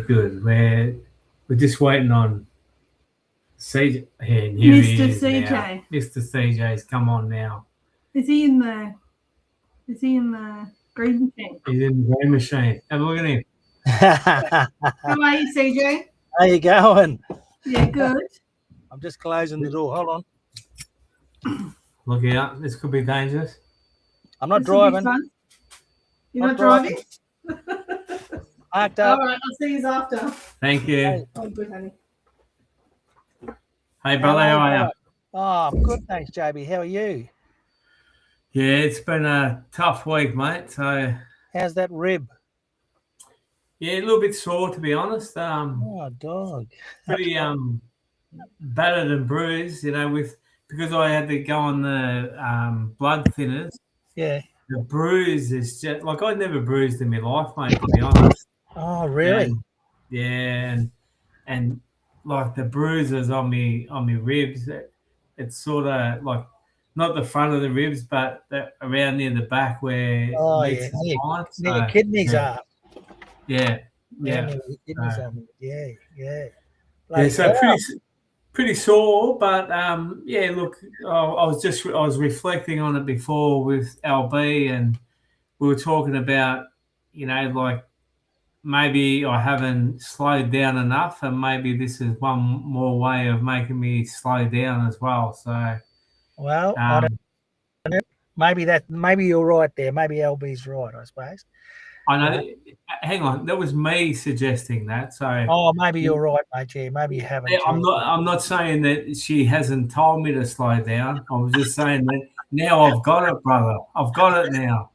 good. We're just waiting on CJ. And here he Mr. is now. CJ. Mr. CJ's come on now. Is he in the green thing? He's in the green machine. Have a look at him. How are you, CJ? How you going? Yeah, good. I'm just closing the door. Hold on. Look out. This could be dangerous. I'm not This will be driving. fun. You're Not not driving? Parked All up. right, I'll see you after. Thank you. Oh, good, honey. Hey, brother, how are you? Oh, I'm good, thanks, JB. How are you? Yeah, it's been a tough week, mate. So, How's that rib? yeah, a little bit sore, to be honest. Oh, dog. Pretty battered and bruised, because I had to go on the blood thinners. Yeah. The bruise is just like I never bruised in my life, mate. To be honest. Oh, really? And like the bruises on me ribs, it's sort of like not the front of the ribs, but around near the back where meets the spine. Near your kidneys are. Yeah. Near your kidneys are. Yeah. Yeah, so pretty sore, but yeah. Look, I was reflecting on it before with LB, and we were talking about, like maybe I haven't slowed down enough, and maybe this is one more way of making me slow down as well. So, well, I don't know. Maybe you're right there. Maybe LB's right, I suppose. I know. Hang on, that was me suggesting that. So, maybe you're right, mate. Yeah, maybe you haven't. Yeah, I'm not saying that she hasn't told me to slow down. I was just saying that now I've got it, brother. I've got it now.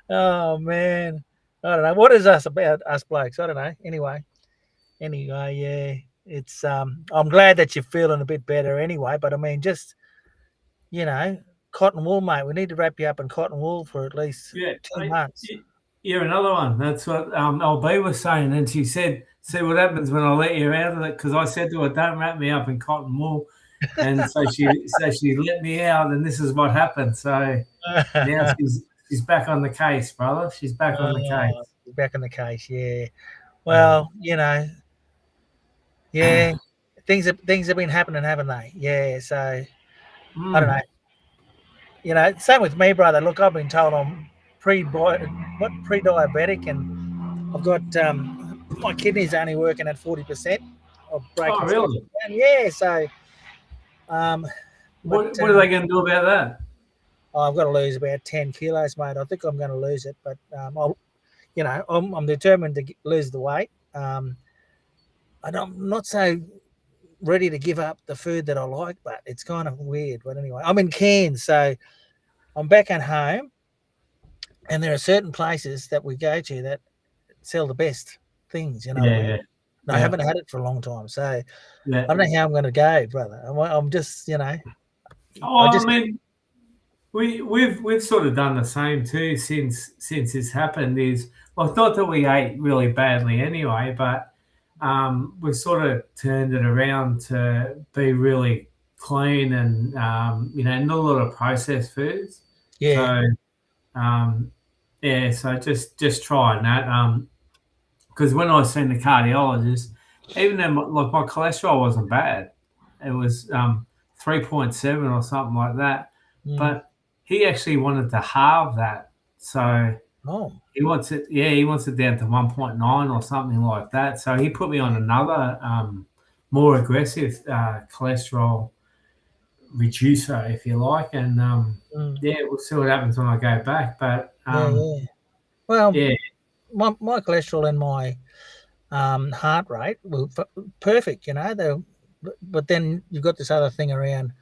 Oh man, I don't know. What is us about us blokes? I don't know. Anyway, yeah. It's I'm glad that you're feeling a bit better. Anyway, but I mean, just cotton wool, mate. We need to wrap you up in cotton wool for at least 2 months. Yeah, another one. That's what LB was saying, and she said, "See what happens when I let you out of it." Because I said to her, "Don't wrap me up in cotton wool," and so she let me out, and this is what happened. So now she's back on the case, brother. She's back on the case. She's back on the case. Yeah. Well, yeah, things have been happening, haven't they? Yeah. So I don't know. Same with me, brother. Look, I've been told I'm pre-diabetic, and I've got my kidneys only working at 40%. Oh, really? Yeah. So, what are they going to do about that? I've got to lose about 10 kilos, mate. I think I'm going to lose it, but I'm determined to lose the weight. And I'm not so ready to give up the food that I like, but it's kind of weird. But anyway, I'm in Cairns, so I'm back at home, and there are certain places that we go to that sell the best things. You know what I mean? And I haven't had it for a long time, so I don't know how I'm going to go, brother. I'm just, we've sort of done the same too since this happened. Is like not that we ate really badly anyway, but we sort of turned it around to be really clean and not a lot of processed foods. Yeah. So just trying that. Because when I seen the cardiologist, even though my cholesterol wasn't bad, it was 3.7 or something like that. But he actually wanted to halve that. So he wants it down to 1.9 or something like that. So he put me on another more aggressive cholesterol reducer, if you like. And we'll see what happens when I go back. But well, my cholesterol and my heart rate were perfect, but then you've got this other thing around,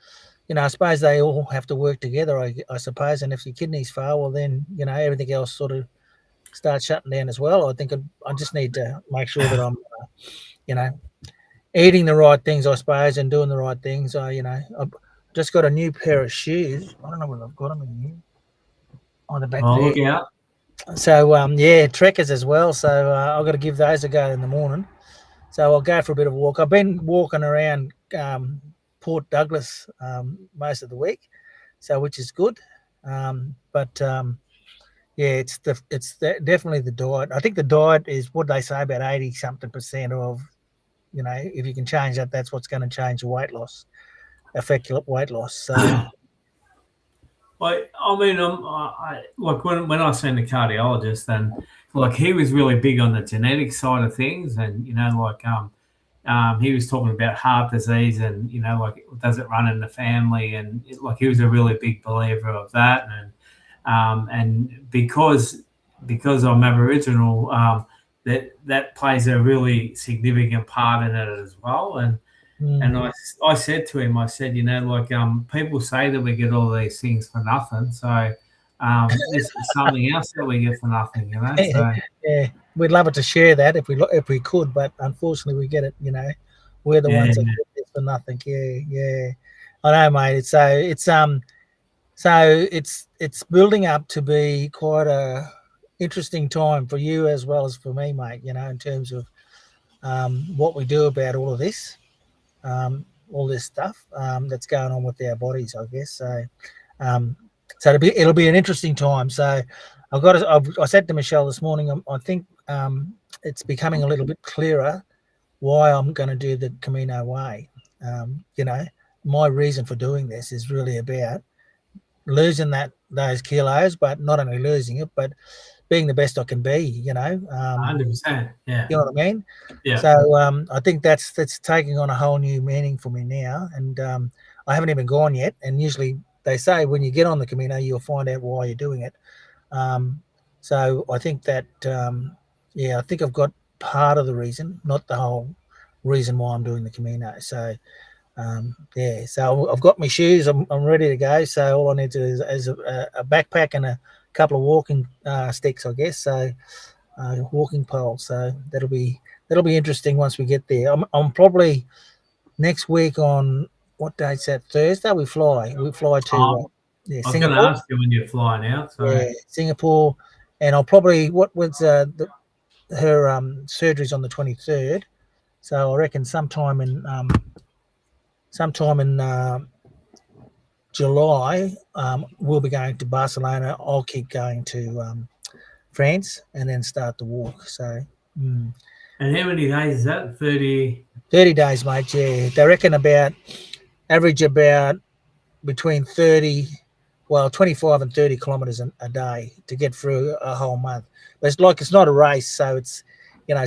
I suppose they all have to work together, I suppose, and if your kidneys fail, well then, everything else sort of starts shutting down as well. I think I just need to make sure that I'm, eating the right things, I suppose, and doing the right things. I've just got a new pair of shoes. I don't know whether I've got them in here. On the back there. Look out. So, trekkers as well. So I've got to give those a go in the morning. So I'll go for a bit of a walk. I've been walking around Port Douglas most of the week, so which is good. But Yeah, definitely the diet. I think the diet is what they say about 80 something percent of, if you can change that, that's what's going to change your weight loss, affect your weight loss. So I mean, like when I seen the cardiologist, and like he was really big on the genetic side of things, and he was talking about heart disease, and like does it run in the family, and like he was a really big believer of that, and because I'm Aboriginal, that plays a really significant part in it as well, and I said to him, I said, people say that we get all these things for nothing. So this is something else that we get for nothing, So yeah, we'd love it to share that if we could, but unfortunately we get it. We're the ones that yeah, get this for nothing. Yeah, yeah. I know, mate. It's building up to be quite a interesting time for you as well as for me, mate. In terms of what we do about all this stuff that's going on with our bodies, I guess. Um, so it'll be an interesting time. So I said to Michelle this morning, I think it's becoming a little bit clearer why I'm going to do the Camino Way. My reason for doing this is really about losing those kilos, but not only losing it, but being the best I can be. 100%. Yeah, You know what I mean? yeah. So I think that's taking on a whole new meaning for me now, and I haven't even gone yet. And usually they say when you get on the Camino, you'll find out why you're doing it. So I think that I think I've got part of the reason, not the whole reason why I'm doing the Camino. So so I've got my shoes. I'm ready to go. So all I need to do is a backpack and a couple of walking sticks, I guess. So walking pole. So that'll be interesting once we get there. I'm probably next week on what date's that? Thursday. We fly to I was going to Singapore. ask you when you're flying out. So Yeah, Singapore, and I'll probably her surgery's on the 23rd. So I reckon sometime in July, we'll be going to Barcelona. I'll keep going to France and then start the walk. So. And how many days is that? 30. 30 days, mate. Yeah, they reckon average about between 25 and 30 kilometers a day to get through a whole month. But it's not a race, so it's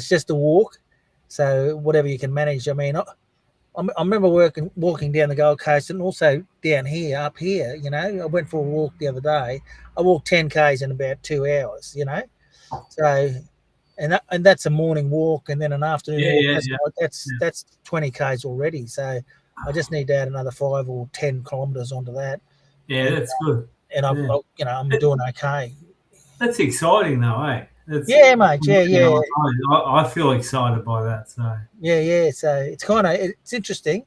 just a walk. So whatever you can manage. I mean, I remember walking down the Gold Coast and also down here, up here. I went for a walk the other day. I walked 10 k's in about 2 hours. So. And that's a morning walk, and then an afternoon walk. That's 20 k's already. So I just need to add another 5 or 10 kilometers onto that. Yeah, that's good. And I'm doing okay. That's exciting, though, eh? Yeah, mate. Yeah. I feel excited by that. So yeah. So it's interesting.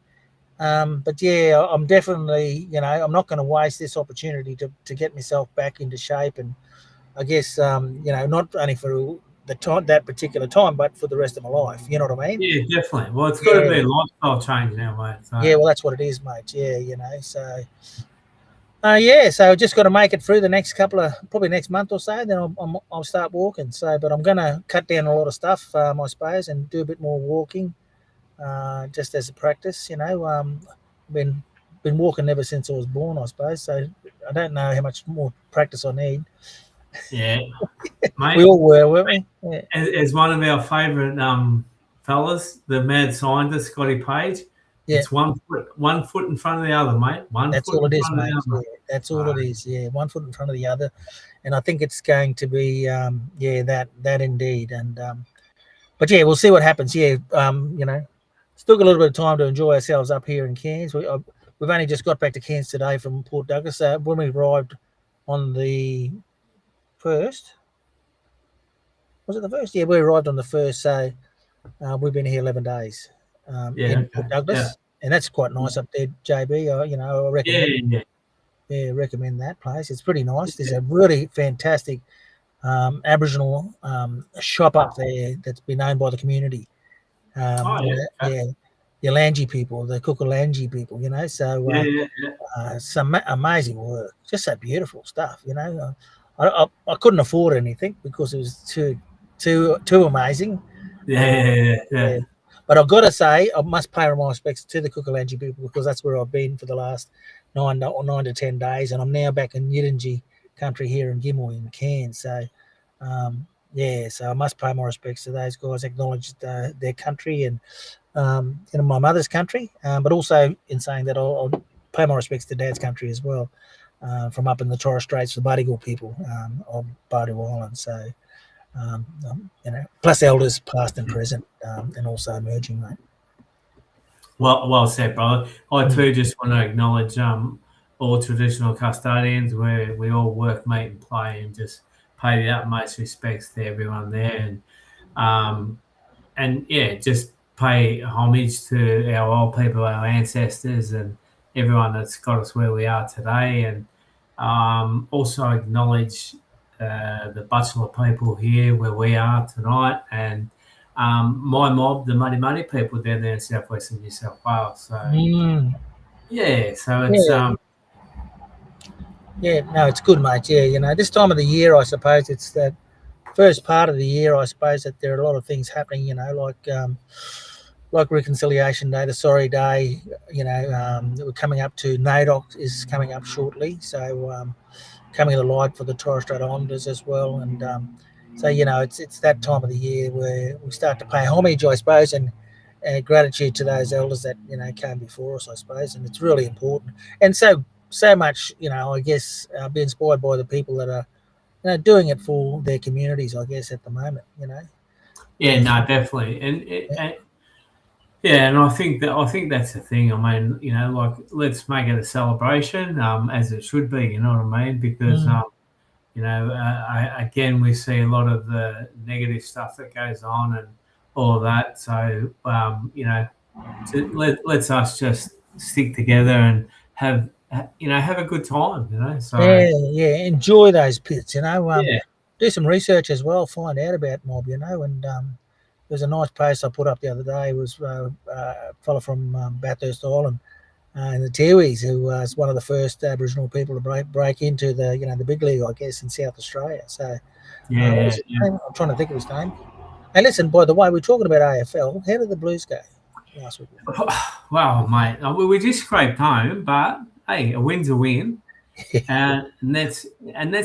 But yeah, I'm definitely I'm not going to waste this opportunity to get myself back into shape, and I guess not only for that particular time, but for the rest of my life. You know what I mean? yeah, definitely. Well, it's got to be a lifestyle change now, mate. So. Yeah, well, that's what it is, mate. Yeah, So, so just got to make it through the next probably next month or so. Then I'll start walking. So, but I'm going to cut down a lot of stuff, I suppose, and do a bit more walking, just as a practice. Been walking ever since I was born, I suppose. So I don't know how much more practice I need. Yeah, mate. We all were, weren't we? Yeah. As one of our favourite fellas, the mad scientist Scotty Page. Yeah. It's 1 foot in front of the other, mate. That's all it is, mate. Yeah, that's all it is. Yeah, 1 foot in front of the other, and I think it's going to be that indeed. And but yeah, we'll see what happens. Yeah, still got a little bit of time to enjoy ourselves up here in Cairns. We've only just got back to Cairns today from Port Douglas. When we arrived on the 1st, was it the 1st? Yeah, we arrived on the 1st. So we've been here 11 days in Port Douglas, and that's quite nice up there, JB. I recommend. Yeah, recommend that place. It's pretty nice. There's a really fantastic Aboriginal shop up there that's been owned by the community. The Yalanji people, the Kukulanji people, some amazing work, just so beautiful stuff. I couldn't afford anything because it was too amazing. Yeah. But I've got to say, I must pay my respects to the Kukulanji people because that's where I've been for the last 9 to 10 days, and I'm now back in Yidinji country here in Gimel in Cairns. So, so I must pay my respects to those guys, acknowledge their country and my mother's country, but also in saying that I'll pay my respects to Dad's country as well, from up in the Torres Straits, the Bardigal people of Bardigal Island. So. Plus elders past and present, and also emerging, mate. Well said, brother. I too just want to acknowledge all traditional custodians where we all work, meet, and play, and just pay the utmost respects to everyone there, and just pay homage to our old people, our ancestors, and everyone that's got us where we are today, and also acknowledge the bachelor people here where we are tonight, and my mob, the Muddy Muddy people down there in southwestern New South Wales. So so it's no, it's good, mate. Yeah, this time of the year, I suppose it's that first part of the year. I suppose that there are a lot of things happening. Like Reconciliation Day, the Sorry Day. We're coming up to NAIDOC is coming up shortly, so coming to the light for the Torres Strait Islanders as well, and so it's that time of the year where we start to pay homage, I suppose, and gratitude to those elders that came before us, I suppose, and it's really important. And so much, I guess, be inspired by the people that are doing it for their communities, I guess, at the moment. no, definitely, and I think that's the thing. I mean, like, let's make it a celebration, as it should be. You know what I mean? Because again, we see a lot of the negative stuff that goes on and all of that. So, let's us just stick together and have a good time. So enjoy those pits. Yeah. Do some research as well. Find out about mob. And there's a nice post I put up the other day. It was a fellow from Bathurst Island in the Tiwis, who was one of the first Aboriginal people to break into the big league, I guess, in South Australia. So what was his name? I'm trying to think of his name. Hey, listen, by the way, we're talking about AFL. How did the Blues go last week? Well, mate, we just scraped home, but hey, a win's a win. and that's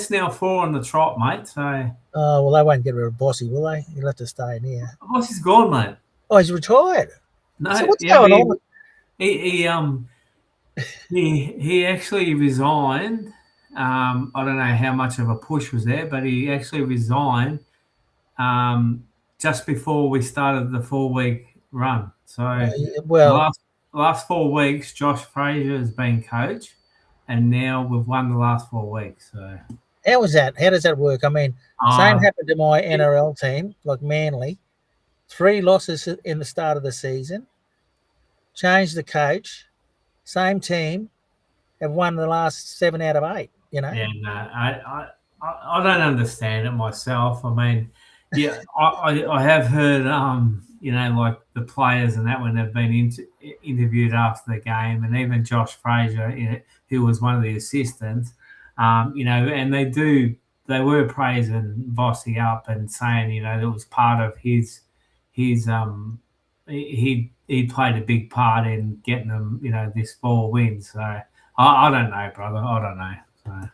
now 4 on the trot, mate. So well, they won't get rid of Bossy, will they? He'll have to stay in here. Bossy's gone, mate. Oh, he's retired. No, so what's going on? He actually resigned. I don't know how much of a push was there, but he actually resigned just before we started the 4-week run. So the last 4 weeks, Josh Fraser has been coach, and now we've won the last 4 weeks. So how was that? How does that work? I mean, same happened to my NRL team, like Manly. 3 losses in the start of the season. Changed the coach. Same team have won the last 7 out of 8. Yeah, no, I don't understand it myself. I mean, I have heard, like the players and that when they've been interviewed after the game, and even Josh Fraser, who was one of the assistants, and they were praising Bossy up and saying, it was part of his he played a big part in getting them, this 4 wins. So I don't know, brother. I don't know. So.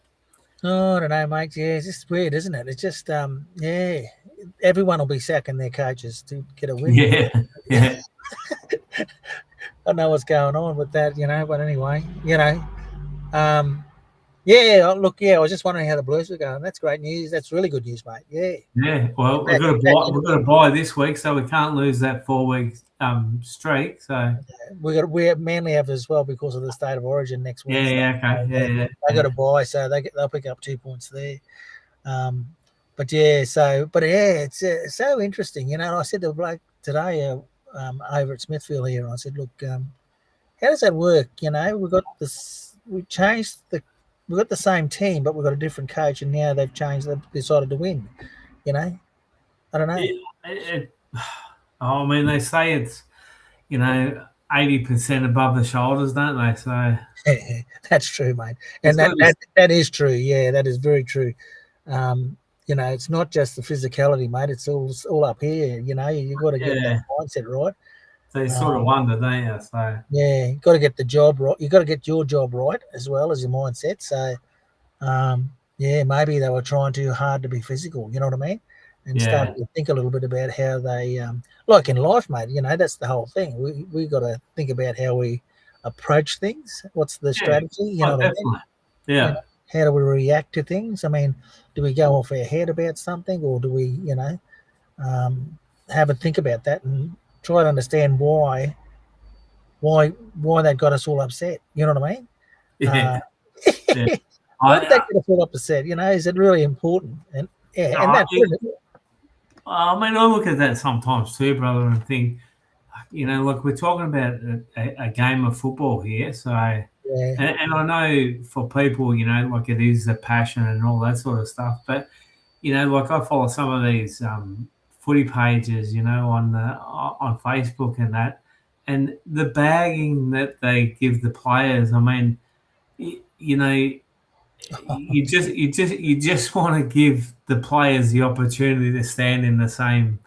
Oh, I don't know, mate. Yeah, it's just weird, isn't it? It's just everyone will be sacking their coaches to get a win. Yeah. I don't know what's going on with that, but anyway, look, I was just wondering how the Blues were going. That's great news. That's really good news, mate. Yeah. Well, we've got to buy this week, so we can't lose that 4-week streak. So we Manly have as well because of the state of origin next week. Okay. They got to buy, so they'll pick up 2 points there. It's so interesting, And I said to the bloke today over at Smithfield here, I said, look, how does that work? We've got this. We've got the same team, but we've got a different coach, and now they've decided to win. I don't know. I mean, they say it's 80% above the shoulders, don't they? So that's true, mate, and that is true. Yeah, that is very true. You know, it's not just the physicality, mate. It's all up here. You know, you've got to get that mindset right. So you sort of wonder, don't you? So yeah, you've got to get the job right. You've got to get your job right as well as your mindset. So, yeah, maybe they were trying too hard to be physical. You know what I mean? And start to think a little bit about how they, like in life, mate. You know, that's the whole thing. We got to think about how we approach things. What's the strategy? You know what definitely. I mean? Yeah. You know, how do we react to things? I mean, do we go off our head about something, or do we, have a think about that and try to understand why that got us all upset? You know what I mean? Yeah. Yeah. Why did that get us all upset? You know, is it really important? And and that's I mean, I look at that sometimes too, brother, and think, look, we're talking about a game of football here. So, and I know for people, like it is a passion and all that sort of stuff. But, like I follow some of these footy pages, on Facebook and that, and the bagging that they give the players. I mean, you just want to give the players the opportunity to stand in the same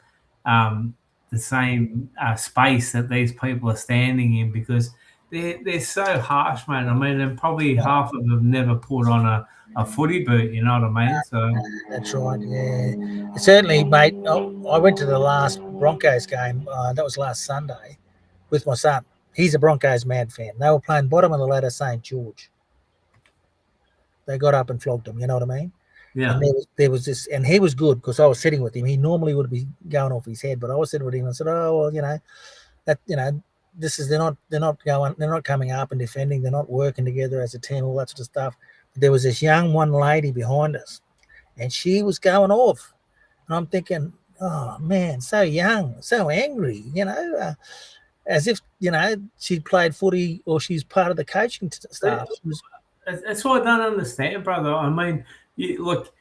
space that these people are standing in, because they're so harsh, mate. I mean, and probably half of them never put on a footy boot. You know what I mean? So that's right. Yeah, certainly, mate. I went to the last Broncos game. That was last Sunday with my son. He's a Broncos mad fan. They were playing bottom of the ladder, St. George. They got up and flogged them. You know what I mean? yeah. And there was this, and he was good because I was sitting with him. He normally would be going off his head, but I was sitting with him and said, "Oh well, this is they're not coming up and defending. They're not working together as a team, all that sort of stuff." But there was this young one lady behind us, and she was going off, and I'm thinking, "Oh man, so young, so angry," as if she played footy or she's part of the coaching staff. That's what I don't understand, brother. I mean, look,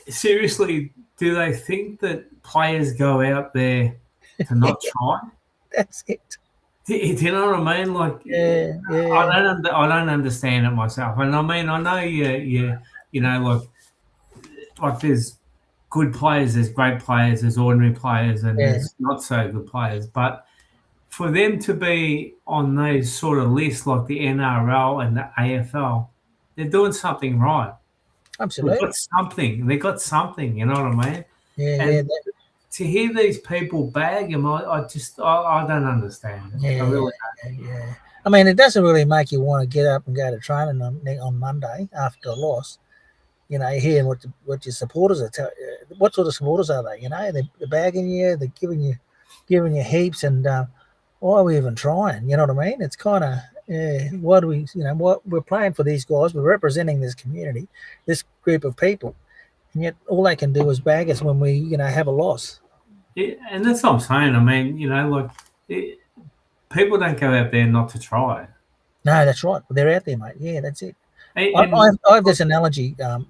seriously, do they think that players go out there to not try? That's it. Do you know what I mean? Like, yeah. I don't understand it myself. And I mean, I know like there's good players, there's great players, there's ordinary players, and there's not so good players. But for them to be on those sort of lists like the NRL and the AFL, they're doing something right. Absolutely. They got something, you know what I mean? Yeah, to hear these people bag him, I don't understand it. Yeah, I really don't. Yeah. I mean, it doesn't really make you want to get up and go to training on Monday after a loss. Hearing what your supporters are telling you. What sort of supporters are they? They're bagging you, they're giving you heaps, and why are we even trying? You know what I mean? It's kind of, why do we, what we're playing for these guys, we're representing this community, this group of people, and yet all they can do is bag us when we, have a loss. Yeah, and that's what I'm saying. I mean, people don't go out there not to try. No, that's right. They're out there, mate. Yeah, that's it. And I have this analogy, brother.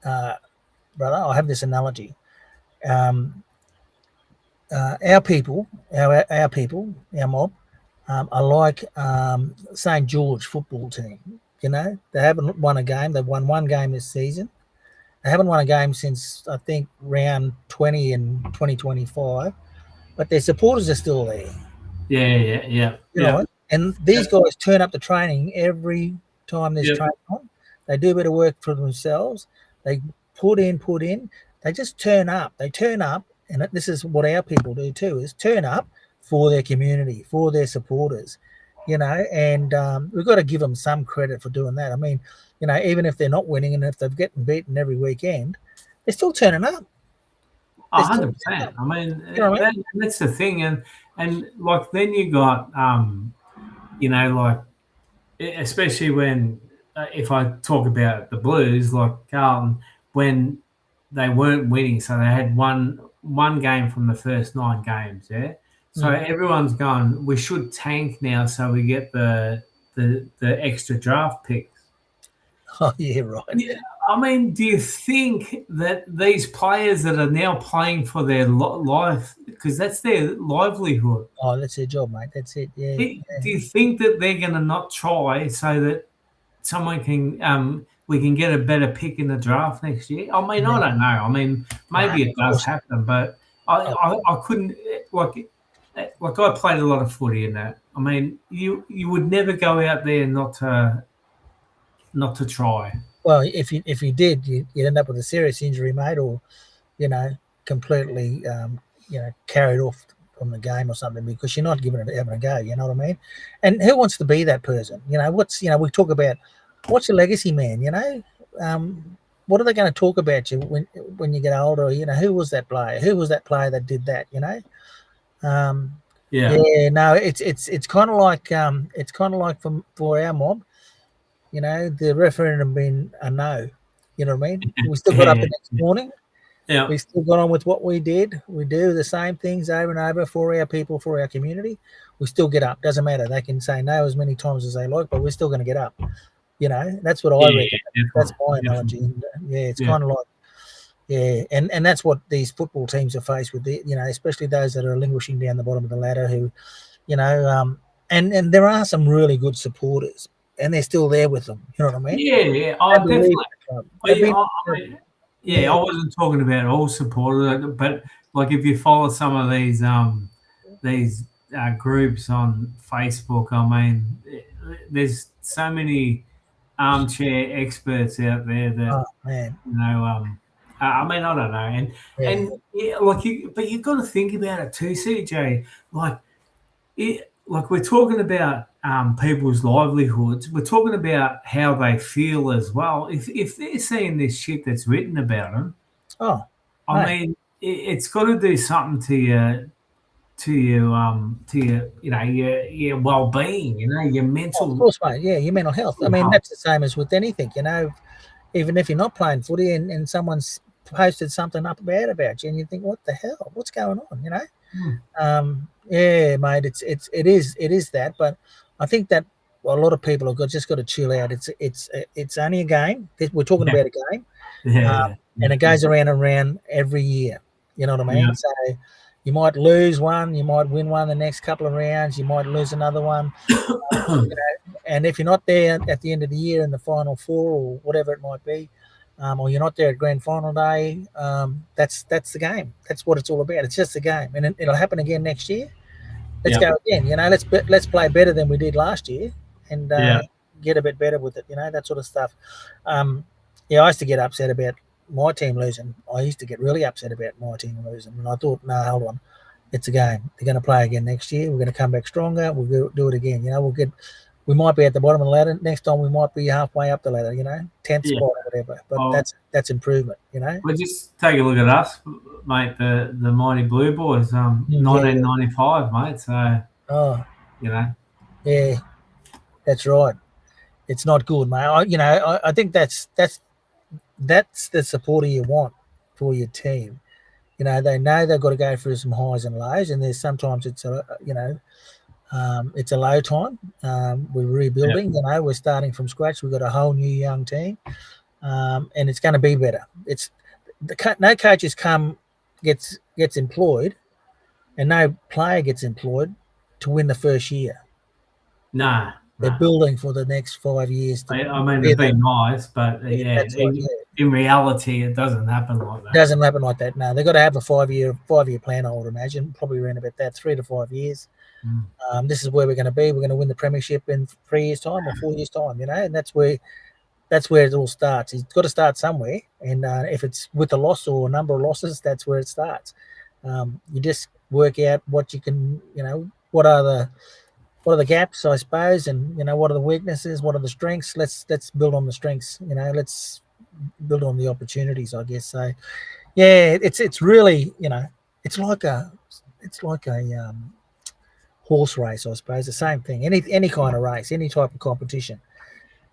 I have this analogy. Our people, our mob, are like St. George football team. They haven't won a game. They've won one game this season. They haven't won a game since, I think, round 20 in 2025. But their supporters are still there. Yeah. You know, and these guys turn up to training every time there's training on. They do a bit of work for themselves. They put in. They just turn up. They turn up, and this is what our people do too, is turn up for their community, for their supporters, and we've got to give them some credit for doing that. I mean, even if they're not winning and if they're getting beaten every weekend, they're still turning up. 100%. I mean, that's the thing. And like, then you got, like, especially when, if I talk about the Blues, like Carlton, when they weren't winning, so they had one game from the first 9 games, yeah? So everyone's going, we should tank now so we get the extra draft picks. Oh, yeah, right. Yeah. I mean, do you think that these players that are now playing for their life, because that's their livelihood? Oh, that's their job, mate. That's it. Yeah. Do you think that they're going to not try so that someone can we can get a better pick in the draft next year? I mean, I don't know. I mean, maybe it does happen, but I couldn't like I played a lot of footy in that. I mean, you would never go out there not to try. Well, if you did, you'd end up with a serious injury, mate, or completely carried off from the game or something because you're not having a go. You know what I mean? And who wants to be that person? We talk about what's your legacy, man. What are they going to talk about you when you get older? Who was that player? Who was that player that did that? No, it's kind of like for our mob. The referendum being a no. You know what I mean? We still got up the next morning. Yeah. We still got on with what we did. We do the same things over and over for our people, for our community. We still get up. Doesn't matter. They can say no as many times as they like, but we're still going to get up. That's what I reckon. That's my analogy. And, it's kind of like, and that's what these football teams are faced with. Especially those that are languishing down the bottom of the ladder who, and there are some really good supporters. And they're still there with them. You know what I mean? Yeah. I wasn't talking about all supporters, but like if you follow some of these groups on Facebook, I mean, there's so many armchair experts out there that I mean, I don't know, but you've got to think about it too, CJ. Like we're talking about people's livelihoods. We're talking about how they feel as well. If they're seeing this shit that's written about them, I mean, it's got to do something to your well-being. Your mental. Of course, mate. Yeah, your mental health. I mean, that's the same as with anything. Even if you're not playing footy and someone's posted something up bad about you, and you think, what the hell? What's going on? Yeah, mate, it is that, but I think that a lot of people have just got to chill out. It's only a game. We're talking about a game, and it goes around and around every year. You know what I mean? Yeah. So you might lose one, you might win one the next couple of rounds, you might lose another one. And if you're not there at the end of the year in the final four or whatever it might be, or you're not there at grand final day, that's the game. That's what it's all about. It's just a game, and it'll happen again next year. Let's go again. Let's play better than we did last year, and get a bit better with it. That sort of stuff. I used to get upset about my team losing. I used to get really upset about my team losing, and I thought, no, hold on, it's a game. They're going to play again next year. We're going to come back stronger. We'll do it again. We might be at the bottom of the ladder. Next time we might be halfway up the ladder, 10th spot or whatever. But that's improvement, Well, just take a look at us, mate, the Mighty Blue Boys, 1995, mate. So, Yeah, that's right. It's not good, mate. I think that's the supporter you want for your team. They know they've got to go through some highs and lows, and there's sometimes it's it's a low time. We're rebuilding. We're starting from scratch. We've got a whole new young team, and it's going to be better. No coaches gets employed, and no player gets employed to win the first year. No. They're building for the next 5 years. I mean, it'd be nice, but in reality, it doesn't happen like that. It doesn't happen like that. No, they've got to have a 5-year plan, I would imagine, probably around about that 3 to 5 years. This is where we're going to be. We're going to win the premiership in 3 years' time or 4 years' time, and that's where it all starts. It's got to start somewhere, and if it's with a loss or a number of losses, that's where it starts. You just work out what you can, what are the gaps, I suppose, and what are the weaknesses, what are the strengths. Let's build on the strengths. Let's build on the opportunities, I guess. So, yeah, it's really, it's like a horse race, I suppose. The same thing. Any kind of race, any type of competition.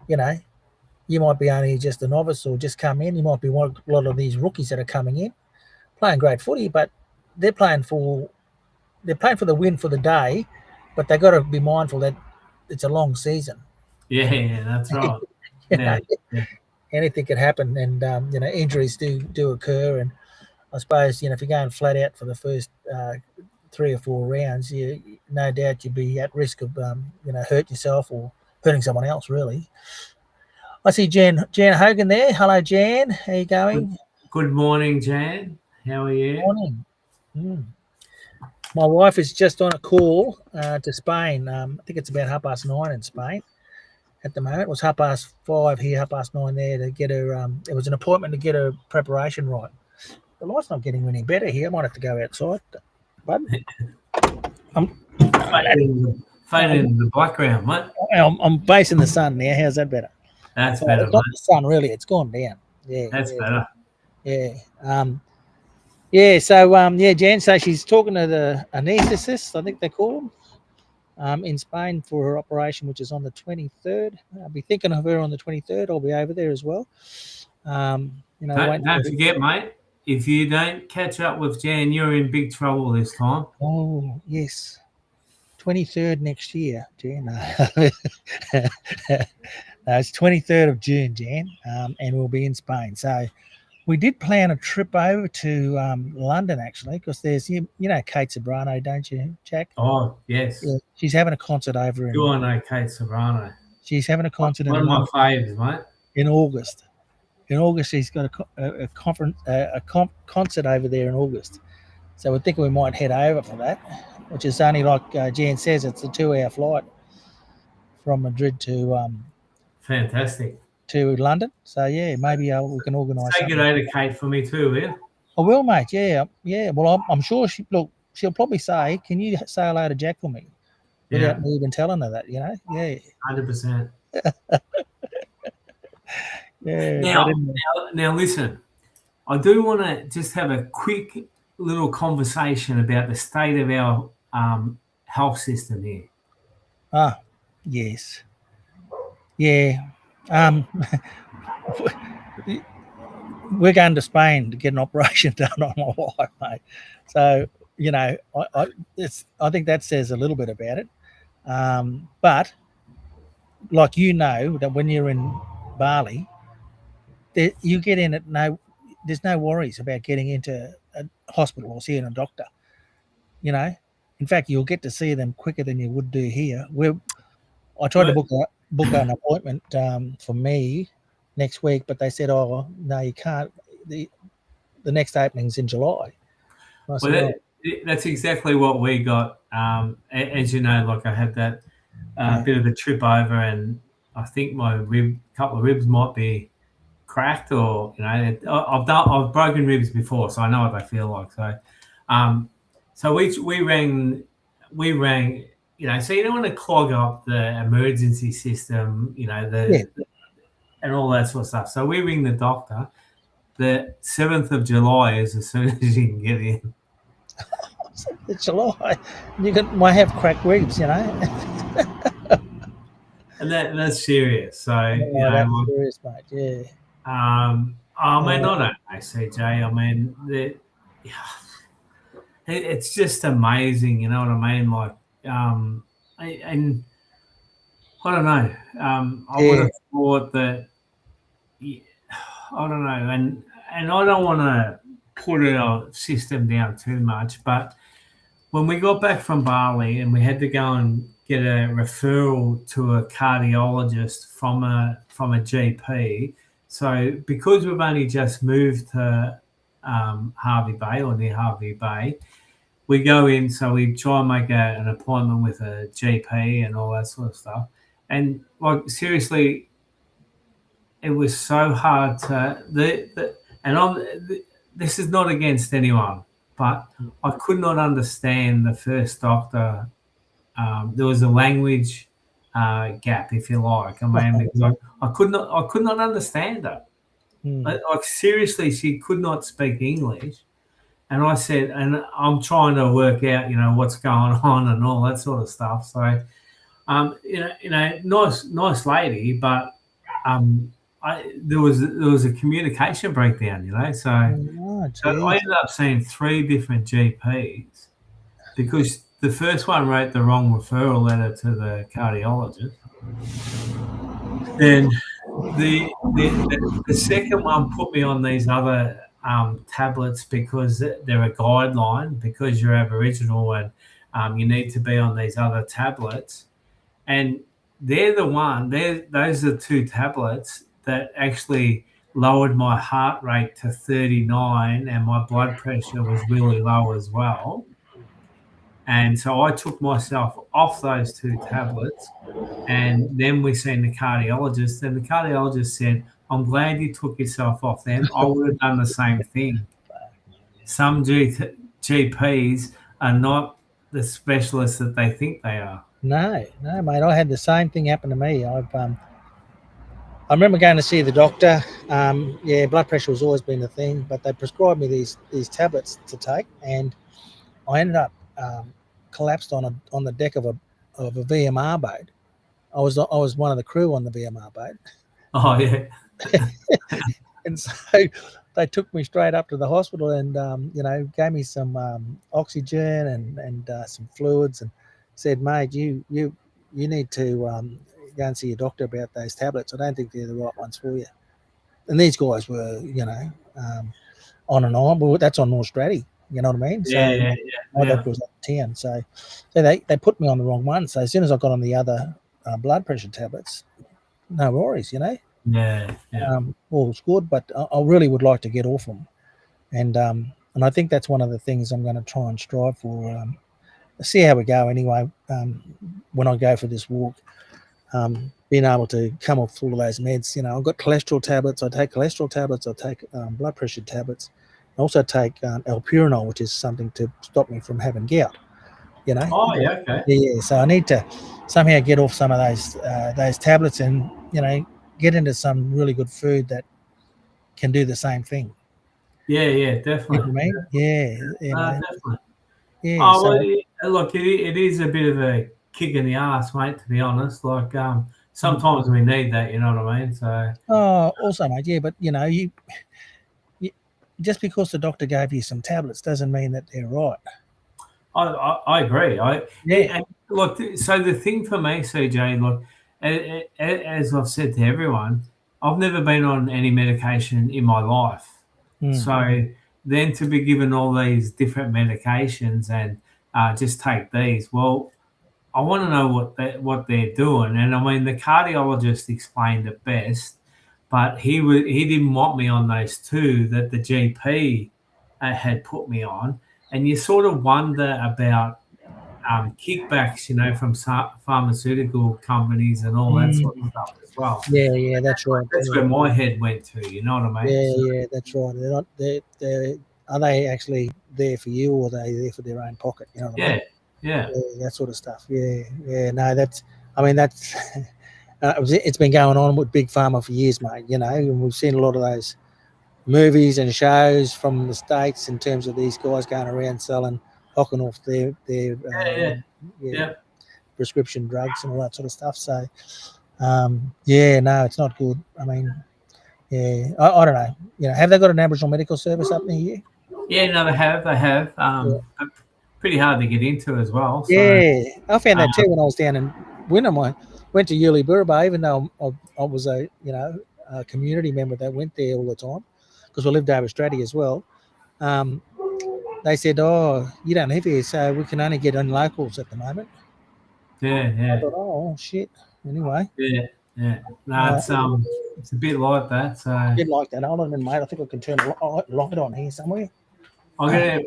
You might be only just a novice or just come in. You might be a lot of these rookies that are coming in, playing great footy, but they're playing for the win for the day. But they got to be mindful that it's a long season. Yeah, that's right. Anything could happen, and injuries do occur. And I suppose if you're going flat out for the first 3 or 4 rounds, no doubt you'd be at risk of hurting yourself or hurting someone else. Really, I see Jan Hogan there. Hello, Jan. How you going? Good morning, Jan. How are you? Morning. Mm. My wife is just on a call to Spain. I think it's about 9:30 in Spain at the moment. It was 5:30 here, 9:30 there to get her. It was an appointment to get her preparation right. The light's not getting any better here. I might have to go outside. But Fading in the background, mate. I'm facing the sun now. How's that better? That's Oh, better, it's not mate. the sun, really. It's gone down. Yeah. That's better. Yeah. So Jan, so she's talking to the anaesthetists, I think they call them, in Spain for her operation, which is on the 23rd. I'll be thinking of her on the 23rd. I'll be over there as well. Don't forget, mate, if you don't catch up with Jan, you're in big trouble this time. Oh, yes. 23rd next year, Jan. No, it's 23rd of June, Jan, and we'll be in Spain. So we did plan a trip over to London, actually, because there's, you know, Kate Sobrano, don't you, Jack? Oh, yes. Yeah, she's having a concert over You all know Kate Sobrano. She's having a concert One in of my London faves, mate. in August. In August, she's got a concert over there in August. So we're thinking we might head over for that, which is only, like Jan says, it's a 2-hour flight from Madrid Fantastic. to London. So yeah, maybe we can organise. Say good day to Kate for me too, will you? I will, mate. Yeah. Well, I'm sure she'll probably say, "Can you say hello to Jack for me?" Without me even telling her that, you know. Yeah. 100%. Yeah. Now, listen. I do want to just have a quick little conversation about the state of our health system here. Yes. Yeah. We're going to Spain to get an operation done on my wife, mate. So, you know, I think that says a little bit about it. But like, you know, that when you're in Bali, you get in there's no worries about getting into a hospital or seeing a doctor. You know, in fact, you'll get to see them quicker than you would do here. I tried to book an appointment for me next week, but they said, "Oh no, you can't. The next opening's in July." That's exactly what we got. As you know, like I had that bit of a trip over, and I think my couple of ribs might be cracked, or you know, I've broken ribs before, so I know what they feel like. So we rang. You know, so you don't want to clog up the emergency system, you know, and all that sort of stuff. So we ring the doctor. The 7th of July is as soon as you can get in. It's July. Might have cracked ribs, you know. And that's serious. So that's serious, mate. Yeah. I mean, I don't know, CJ. I mean, it's just amazing. You know what I mean? Like, and I don't know. I would have thought that. I don't know, and I don't want to put our system down too much, but when we got back from Bali and we had to go and get a referral to a cardiologist from a GP, so because we've only just moved to Harvey Bay or near Harvey Bay, we go in, so we try and make an appointment with a GP and all that sort of stuff, and like seriously, it was so hard to this is not against anyone, but I could not understand the first doctor. There was a language gap, if you like. I mean, because I could not understand her. Like seriously, she could not speak English, and I said, and I'm trying to work out, you know, what's going on and all that sort of stuff. So, you know, nice lady, but there was a communication breakdown, you know. So I ended up seeing 3 different GPs because the first one wrote the wrong referral letter to the cardiologist. Then the second one put me on these other tablets because they're a guideline because you're Aboriginal and you need to be on these other tablets. And those are 2 tablets that actually lowered my heart rate to 39, and my blood pressure was really low as well. And so I took myself off those two tablets, and then we seen the cardiologist, and the cardiologist said, "I'm glad you took yourself off them. I would have done the same thing." Some GPs are not the specialists that they think they are. No, mate. I had the same thing happen to me. I remember going to see the doctor. Yeah, blood pressure has always been a thing, but they prescribed me these tablets to take, and I ended up collapsed on the deck of a VMR boat. I was one of the crew on the VMR boat, Oh yeah, and so they took me straight up to the hospital and gave me some oxygen and some fluids and said, "Mate, you need to go and see your doctor about those tablets. I don't think they're the right ones for you." And these guys were, on and on. But that's on North Stratty. You know what I mean? yeah, So my yeah, doctor was at 10. So they put me on the wrong one. So as soon as I got on the other blood pressure tablets, no worries, yeah. all was good. But I really would like to get off them. And I think that's one of the things I'm going to try and strive for. See how we go anyway. When I go for this walk, being able to come off all of those meds. I've got cholesterol tablets. I take cholesterol tablets. I take blood pressure tablets. I also take alpurinol, which is something to stop me from having gout. Oh yeah, okay. Yeah. So I need to somehow get off some of those tablets and get into some really good food that can do the same thing. Yeah, You know definitely. what I mean? Yeah. Definitely. Yeah. Oh, So well, look, it is a bit of a kick in the ass, mate, to be honest. Like, sometimes we need that, you know what I mean? So, also, mate. Yeah, but you just because the doctor gave you some tablets doesn't mean that they're right. I agree. Yeah. And look, so the thing for me, CJ, look, as I've said to everyone, I've never been on any medication in my life. So then to be given all these different medications and just take these, well, I want to know what they're doing. And I mean, the cardiologist explained it best, but he didn't want me on those two that the GP had put me on. And you sort of wonder about kickbacks, from pharmaceutical companies and all that sort of stuff as well. Yeah, that's right. That's where my head went to. You know what I mean? Yeah, that's right. They're not. Are they actually there for you, or are they there for their own pocket? You know what I mean? Yeah. Yeah, that sort of stuff. Yeah. No, that's. I mean, that's. It's been going on with big pharma for years, mate. And we've seen a lot of those movies and shows from the States in terms of these guys going around selling, hocking off their Yeah. prescription drugs and all that sort of stuff. So, no, it's not good. I mean, yeah, I don't know. Have they got an Aboriginal medical service up near you? Yeah, no, they have. Pretty hard to get into as well. So, Yeah, I found that too when I was down in Wynnum. I went to Yuli Burraba, even though I was a community member that went there all the time because we lived over Stratty as well. They said, "Oh, you don't live here, so we can only get in locals at the moment." yeah. I thought, "Oh shit." Anyway, Yeah. No, it's a bit like that. So I did like that. Hold on a minute, mate. I think I can turn the light on here somewhere. yeah,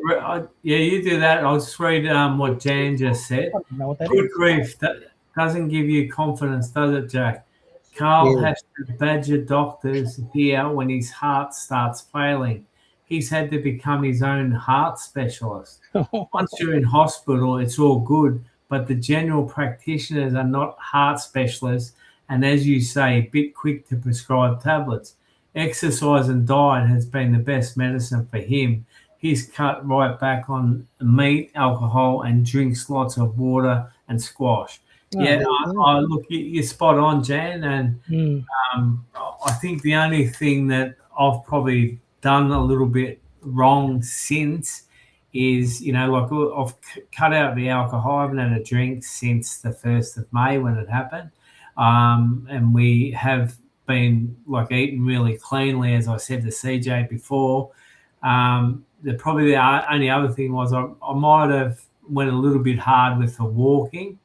you do that. I'll just read what Jan just said. I don't know what that Good is. grief, that doesn't give you confidence, does it, Jack? Carl Yeah. has to badger doctors here when his heart starts failing. He's had to become his own heart specialist. Once you're in hospital, it's all good, but the general practitioners are not heart specialists, and as you say, a bit quick to prescribe tablets. Exercise and diet has been the best medicine for him. He's cut right back on meat, alcohol, and drinks lots of water and squash. Yeah, I look, you're spot on, Jan, and I think the only thing that I've probably done a little bit wrong since is, like I've cut out the alcohol. I haven't had a drink since the 1st of May when it happened. And we have been like eating really cleanly, as I said to CJ before. Probably the only other thing was I might have went a little bit hard with the walking.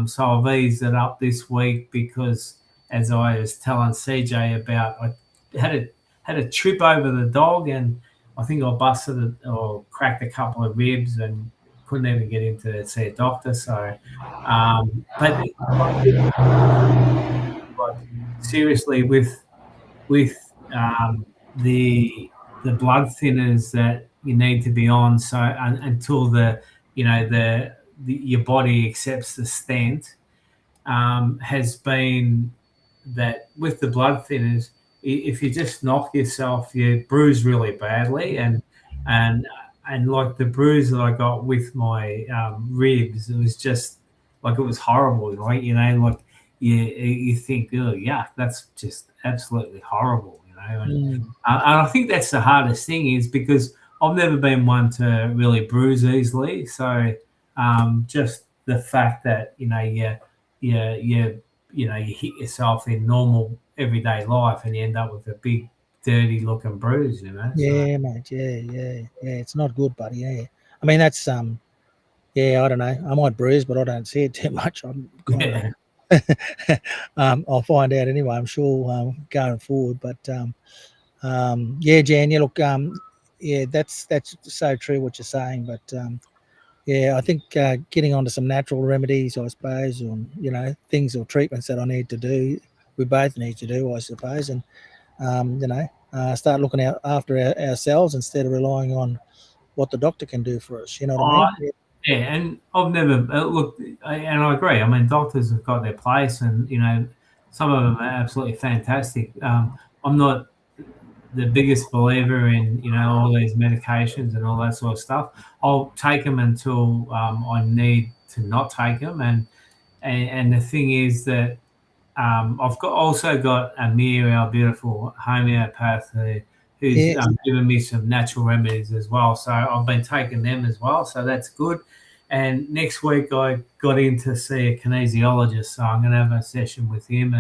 So I've eased it up this week because as I was telling CJ about, I had a trip over the dog, and I think I busted or cracked a couple of ribs and couldn't even get in to see a doctor. So, but like, seriously, with the blood thinners that you need to be on, so until your body accepts the stent, has been that with the blood thinners, if you just knock yourself, you bruise really badly, and and like the bruise that I got with my ribs, it was just like it was horrible. Like like you think, oh yeah, that's just absolutely horrible. And I think that's the hardest thing is because I've never been one to really bruise easily. So just the fact that you hit yourself in normal everyday life and you end up with a big dirty looking bruise. Yeah, mate. Yeah. It's not good, buddy. Yeah. I mean, that's yeah. I don't know. I might bruise, but I don't see it too much. I'm kind Yeah. of. I'll find out anyway. I'm sure going forward, but yeah, Jan. Yeah, look. Yeah, that's so true what you're saying, but yeah, I think getting onto some natural remedies, I suppose, or things or treatments that I need to do. We both need to do, I suppose, and start looking out after ourselves instead of relying on what the doctor can do for us. You know what I Oh, mean? Yeah. yeah, and I've never and I agree. I mean, doctors have got their place, and some of them are absolutely fantastic. I'm not the biggest believer in all these medications and all that sort of stuff. I'll take them until I need to not take them, and the thing is that I've also got Amir, our beautiful homeopath, who's Yeah. given me some natural remedies as well. So I've been taking them as well. So that's good. And next week I got in to see a kinesiologist, so I'm going to have a session with him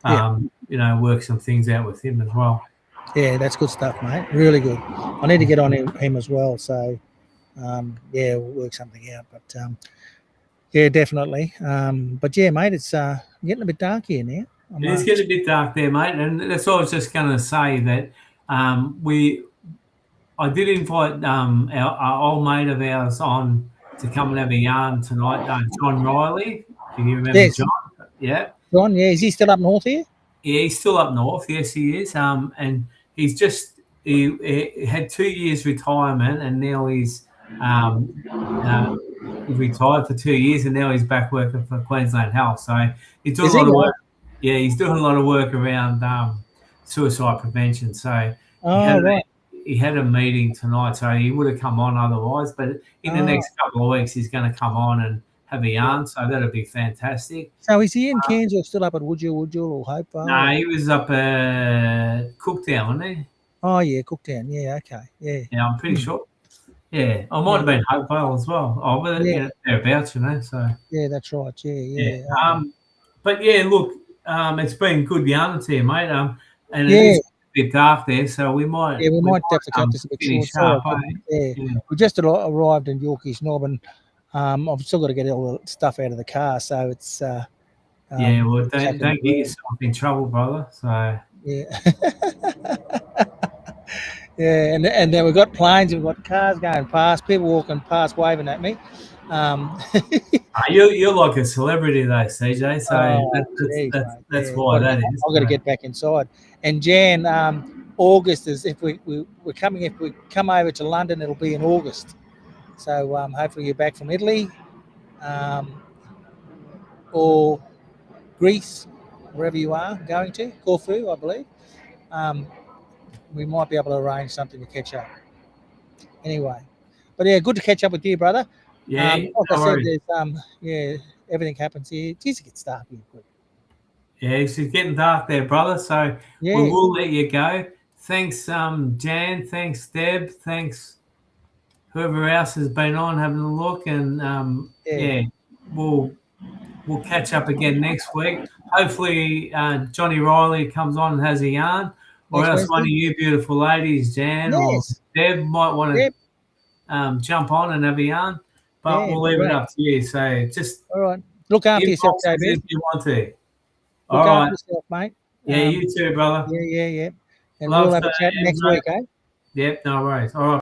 and work some things out with him as well. Yeah, that's good stuff, mate. Really good. I need to get on him as well. So yeah, we'll work something out. But yeah, definitely. But yeah, mate, it's getting a bit dark here now. It is getting a bit dark there, mate, and that's all I was just going to say that I did invite our old mate of ours on to come and have a yarn tonight, John Riley. Do you remember Yes. John? Yeah. John, yeah, is he still up north here? Yeah, he's still up north. Yes, he is. And he's he had 2 years retirement, and now he's retired for 2 years, and now he's back working for Queensland Health. So he's doing a lot of work. Yeah, he's doing a lot of work around suicide prevention. So he had a meeting tonight, so he would have come on otherwise. But in the next couple of weeks, he's going to come on and have a yarn. So that'll be fantastic. So is he in Cairns or still up at Woodville or Hopevale? No, he was up at Cooktown, wasn't he? Oh yeah, Cooktown. Yeah, okay. Yeah. Yeah, I'm pretty sure. Yeah, I might have been Hopevale as well. Oh, but thereabouts, So yeah, that's right. Yeah. But yeah, look, it's been good yarning to you, mate. And it is a bit dark there, so we might we might have to cut this a bit short. Yeah, we just arrived in Yorkeys Knob, and I've still got to get all the stuff out of the car, so it's yeah. Well, don't get yourself in trouble, brother. So yeah. Yeah, and then we've got planes, we've got cars going past, people walking past, waving at me. You're like a celebrity, though, CJ. So that's why that is. I've got to get back inside. And Jan, August is if we come over to London, it'll be in August. So hopefully you're back from Italy, or Greece, wherever you are going to, Corfu, I believe. We might be able to arrange something to catch up. Anyway, but yeah, good to catch up with you, brother. Yeah, like I said, there's everything happens here. Geez, it gets dark here quick. Yeah, it's getting dark there, brother. So we will let you go. Thanks, Jan. Thanks, Deb. Thanks, whoever else has been on having a look, and we'll catch up again next week. Hopefully, Johnny Riley comes on and has a yarn. Or else one of you beautiful ladies, Jan or Deb, might want to jump on and have a yarn. But we'll leave it up to you. So just all right. Look after yourself, David. If you want to. Look All after right. yourself, mate. Yeah, you too, brother. Yeah. And Love we'll have a to chat next enjoy- week, eh? Yep, no worries. All right.